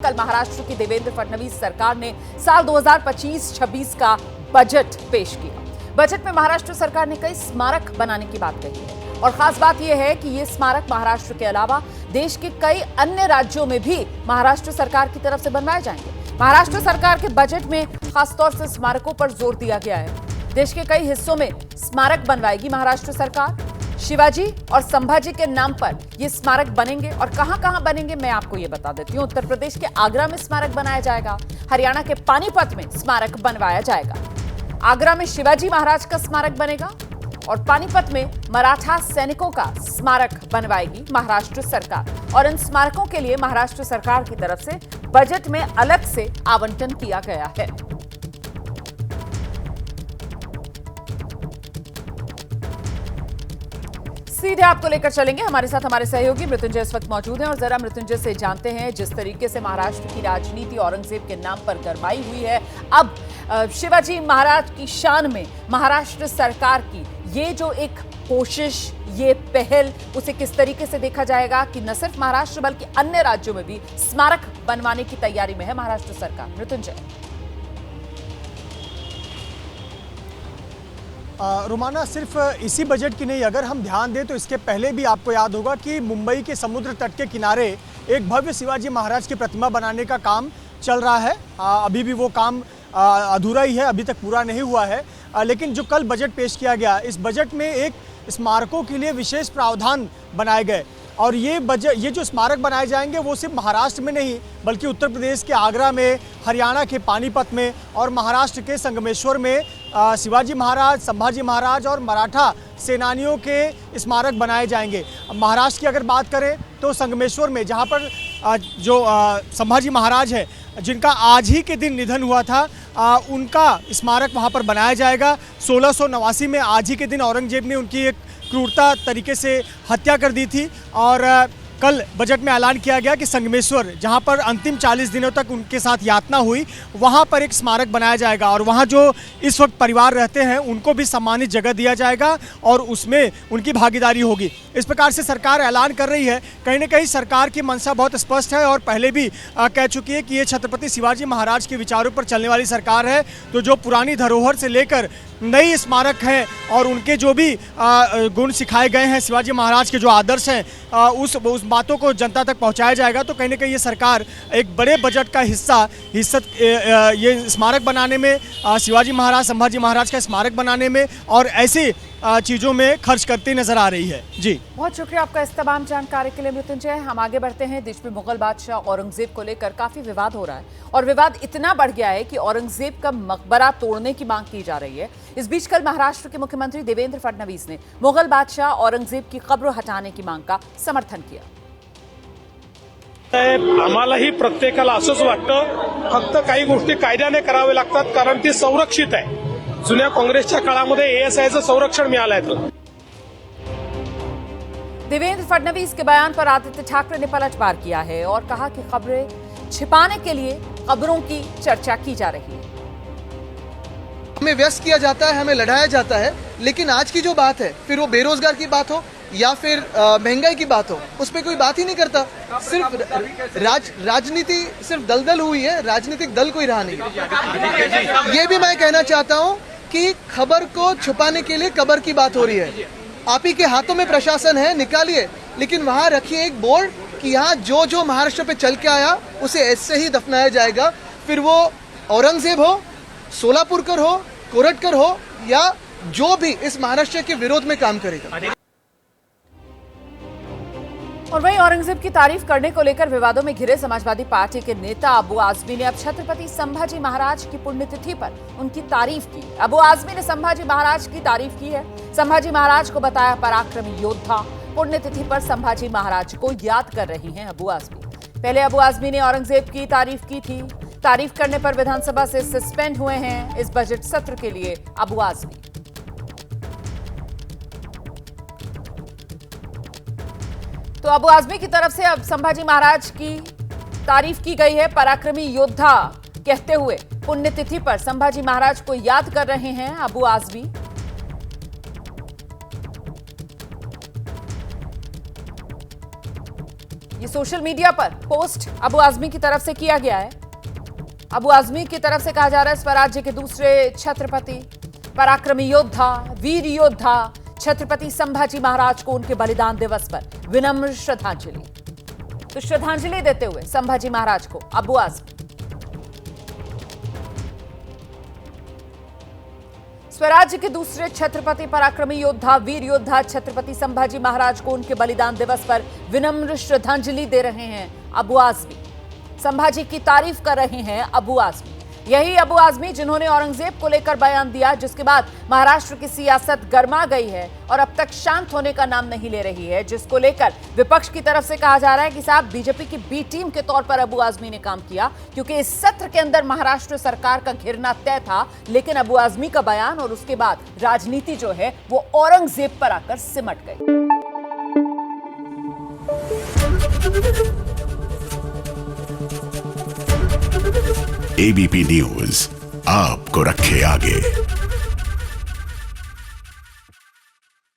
कल महाराष्ट्र की देवेंद्र फडणवीस सरकार ने साल 2025-26 का बजट पेश किया। बजट में महाराष्ट्र सरकार ने कई स्मारक बनाने की बात कही है और खास बात यह है कि ये स्मारक महाराष्ट्र के अलावा देश के कई अन्य राज्यों में भी महाराष्ट्र सरकार की तरफ से बनवाए जाएंगे। महाराष्ट्र सरकार के बजट में खासतौर से स्मारकों पर जोर दिया गया है। देश के कई हिस्सों में स्मारक बनवाएगी महाराष्ट्र सरकार। शिवाजी और संभाजी के नाम पर ये स्मारक बनेंगे और कहां-कहां बनेंगे मैं आपको ये बता देती हूं। उत्तर प्रदेश के आगरा में स्मारक बनाया जाएगा, हरियाणा के पानीपत में स्मारक बनवाया जाएगा। आगरा में शिवाजी महाराज का स्मारक बनेगा और पानीपत में मराठा सैनिकों का स्मारक बनवाएगी महाराष्ट्र सरकार। और इन स्मारकों के लिए महाराष्ट्र सरकार की तरफ से बजट में अलग से आवंटन किया गया है। सीधे आपको लेकर चलेंगे, हमारे साथ हमारे सहयोगी मृत्युंजय इस वक्त मौजूद हैं और जरा मृत्युंजय से जानते हैं जिस तरीके से महाराष्ट्र की राजनीति औरंगजेब के नाम पर गरमाई हुई है, अब शिवाजी महाराज की शान में महाराष्ट्र सरकार की ये जो एक कोशिश, ये पहल, उसे किस तरीके से देखा जाएगा कि न सिर्फ महाराष्ट्र बल्कि अन्य राज्यों में भी स्मारक बनवाने की तैयारी में है महाराष्ट्र सरकार। मृत्युंजय। रोमाना, सिर्फ इसी बजट की नहीं, अगर हम ध्यान दें तो इसके पहले भी आपको याद होगा कि मुंबई के समुद्र तट के किनारे एक भव्य शिवाजी महाराज की प्रतिमा बनाने का काम चल रहा है। अभी भी वो काम अधूरा ही है, अभी तक पूरा नहीं हुआ है। लेकिन जो कल बजट पेश किया गया, इस बजट में एक स्मारकों के लिए विशेष प्रावधान बनाए गए और ये जो स्मारक बनाए जाएंगे वो सिर्फ महाराष्ट्र में नहीं बल्कि उत्तर प्रदेश के आगरा में, हरियाणा के पानीपत में और महाराष्ट्र के संगमेश्वर में शिवाजी महाराज, संभाजी महाराज और मराठा सेनानियों के स्मारक बनाए जाएंगे। महाराष्ट्र की अगर बात करें तो संगमेश्वर में, जहां पर जो संभाजी महाराज है जिनका आज ही के दिन निधन हुआ था, उनका स्मारक वहां पर बनाया जाएगा। 1689 में आज ही के दिन औरंगजेब ने उनकी एक क्रूरता तरीके से हत्या कर दी थी और कल बजट में ऐलान किया गया कि संगमेश्वर, जहां पर अंतिम 40 दिनों तक उनके साथ यातना हुई, वहां पर एक स्मारक बनाया जाएगा और वहां जो इस वक्त परिवार रहते हैं उनको भी सम्मानित जगह दिया जाएगा और उसमें उनकी भागीदारी होगी। इस प्रकार से सरकार ऐलान कर रही है। कहीं ना कहीं सरकार की मंशा बहुत स्पष्ट है और पहले भी कह चुकी है कि ये छत्रपति शिवाजी महाराज के विचारों पर चलने वाली सरकार है। तो जो पुरानी धरोहर से लेकर नई स्मारक हैं और उनके जो भी गुण सिखाए गए हैं, शिवाजी महाराज के जो आदर्श हैं, उस बातों को जनता तक पहुंचाया जाएगा। तो कहीं ना कहीं ये सरकार एक बड़े बजट का हिस्सा ये स्मारक बनाने में, शिवाजी महाराज, संभाजी महाराज का स्मारक बनाने में और ऐसी चीज़ों में खर्च करती नजर आ रही है। जी, बहुत शुक्रिया आपका इस तमाम जानकारी के लिए मृत्युंजय। हम आगे बढ़ते हैं। देश में मुगल बादशाह औरंगजेब को लेकर काफी विवाद हो रहा है और विवाद इतना बढ़ गया है कि औरंगजेब का मकबरा तोड़ने की मांग की जा रही है। इस बीच कल महाराष्ट्र के मुख्यमंत्री देवेंद्र फडणवीस ने मुगल बादशाह औरंगजेब की कब्र हटाने की मांग का समर्थन किया। आम्हालाही प्रत्येकाला असंच वाटतं, फक्त काही गोष्टी कायद्याने कराव्या लागतात कारण ती संरक्षित आहे। जुन्या काँग्रेसच्या काळामध्ये एएसआयचं संरक्षण मिळालंय। देवेंद्र फडणवीस के बयान पर आदित्य ठाकरे ने पलटवार किया है और कहा कि खबरें छिपाने के लिए कब्रों की चर्चा की जा रही है। हमें व्यस्त किया जाता है, हमें लड़ाया जाता है, लेकिन आज की जो बात है, फिर वो बेरोजगार की बात हो या फिर महंगाई की बात हो, उस पर कोई बात ही नहीं करता। सिर्फ राजनीति सिर्फ दलदल हुई है, राजनीतिक दल कोई रहा नहीं। ये भी मैं कहना चाहता हूँ कि खबर को छुपाने के लिए कब्र की बात हो रही है। आप ही के हाथों में प्रशासन है, निकालिए, लेकिन वहाँ रखिए एक बोर्ड कि यहाँ जो जो महाराष्ट्र पे चल के आया उसे ऐसे ही दफनाया जाएगा। फिर वो औरंगजेब हो, सोलापुरकर हो, कोरटकर हो या जो भी इस महाराष्ट्र के विरोध में काम करेगा। और वहीं औरंगजेब की तारीफ करने को लेकर विवादों में घिरे समाजवादी पार्टी के नेता अबू आजमी ने अब छत्रपति संभाजी महाराज की पुण्यतिथि पर उनकी तारीफ की। अबू आजमी ने संभाजी महाराज की तारीफ की है। संभाजी महाराज को बताया पराक्रमी योद्धा। पुण्यतिथि पर संभाजी महाराज को याद कर रही हैं अबू आजमी। पहले अबू आजमी ने औरंगजेब की तारीफ की थी। तारीफ करने पर विधानसभा से सस्पेंड हुए हैं इस बजट सत्र के लिए अबू आजमी। तो अबू आजमी की तरफ से अब संभाजी महाराज की तारीफ की गई है। पराक्रमी योद्धा कहते हुए पुण्यतिथि पर संभाजी महाराज को याद कर रहे हैं अबू आजमी। ये कि सोशल मीडिया पर पोस्ट अबू आजमी की तरफ से किया गया है। अबू आजमी की तरफ से कहा जा रहा है स्वराज्य के दूसरे छत्रपति, पराक्रमी योद्धा, वीर योद्धा छत्रपति संभाजी महाराज को उनके बलिदान दिवस पर विनम्र श्रद्धांजलि। तो श्रद्धांजलि देते हुए संभाजी महाराज को अबू आजमी। स्वराज्य के दूसरे छत्रपति, पराक्रमी योद्धा, वीर योद्धा छत्रपति संभाजी महाराज को उनके बलिदान दिवस पर विनम्र श्रद्धांजलि दे रहे हैं अबू आजमी। संभाजी की तारीफ कर रहे हैं अबू आजमी। यही अबू आजमी जिन्होंने औरंगजेब को लेकर बयान दिया, जिसके बाद महाराष्ट्र की सियासत गर्मा गई है और अब तक शांत होने का नाम नहीं ले रही है, जिसको लेकर विपक्ष की तरफ से कहा जा रहा है कि साहब बीजेपी की बी टीम के तौर पर अबू आजमी ने काम किया, क्योंकि इस सत्र के अंदर महाराष्ट्र सरकार का घिरना तय था, लेकिन अबू आजमी का बयान और उसके बाद राजनीति जो है वो औरंगजेब पर आकर सिमट गई। एबीपी न्यूज आपको रखे आगे।